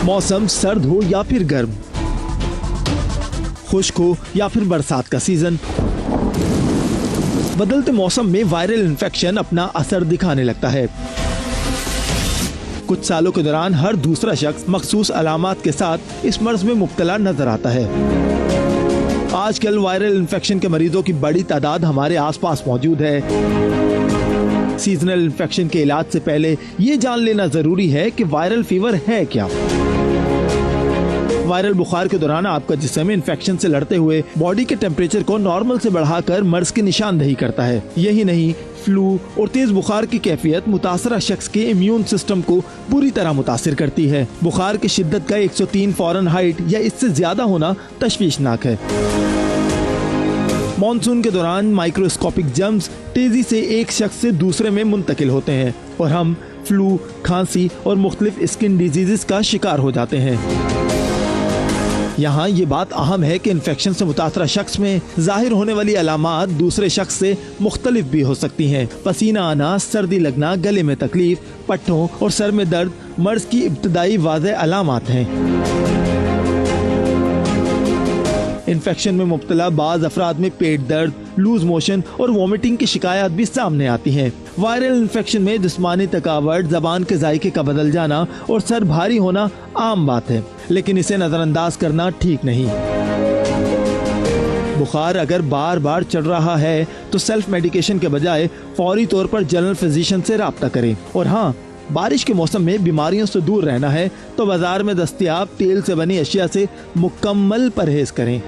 मौसम सर्द हो या फिर गर्म, खुश्क हो या फिर बरसात का सीजन, बदलते मौसम में वायरल इन्फेक्शन अपना असर दिखाने लगता है। कुछ सालों के दौरान हर दूसरा शख्स मखसूस अलामात के साथ इस मर्ज में मुब्तला नजर आता है। आजकल वायरल इन्फेक्शन के मरीजों की बड़ी तादाद हमारे आसपास मौजूद है। सीजनल इन्फेक्शन के इलाज से पहले ये जान लेना जरूरी है कि वायरल फीवर है क्या। वायरल बुखार के दौरान आपका जिस्म इन्फेक्शन से लड़ते हुए बॉडी के टेम्परेचर को नॉर्मल से बढ़ाकर मर्ज की निशानदेही करता है। यही नहीं, फ्लू और तेज बुखार की कैफियत मुतासरा शख्स के इम्यून सिस्टम को बुरी तरह मुतासिर करती है। बुखार की शिद्दत का 103 फ़ारेनहाइट या इससे ज्यादा होना तशवीशनाक है। मॉनसून के दौरान माइक्रोस्कोपिक जर्म्स तेजी से एक शख्स से दूसरे में मुंतकिल होते हैं और हम फ्लू, खांसी और मुख्तलिफ स्किन डिजीजेस का शिकार हो जाते हैं। यहाँ ये बात अहम है कि इन्फेक्शन से मुतासरा शख्स में जाहिर होने वाली अलामात दूसरे शख्स से मुख्तलिफ भी हो सकती हैं। पसीना आना, सर्दी लगना, गले में तकलीफ, पट्टों और सर में दर्द मर्ज की इब्तदाई वाज़ेह अलामात हैं। इन्फेक्शन में मुब्तला बाज़ अफराद में पेट दर्द, लूज मोशन और वॉमिटिंग की शिकायत भी सामने आती हैं। वायरल इन्फेक्शन में जिस्मानी थकावट, जबान के जायके का बदल जाना और सर भारी होना आम बात है, लेकिन इसे नजरअंदाज करना ठीक नहीं। बुखार अगर बार बार चढ़ रहा है तो सेल्फ मेडिकेशन के बजाय फौरी तौर पर जनरल फिजिशियन से राब्ता करें। और हाँ, बारिश के मौसम में बीमारियों से दूर रहना है तो बाजार में दस्तयाब तेल से बनी अशिया से मुकम्मल परहेज करें।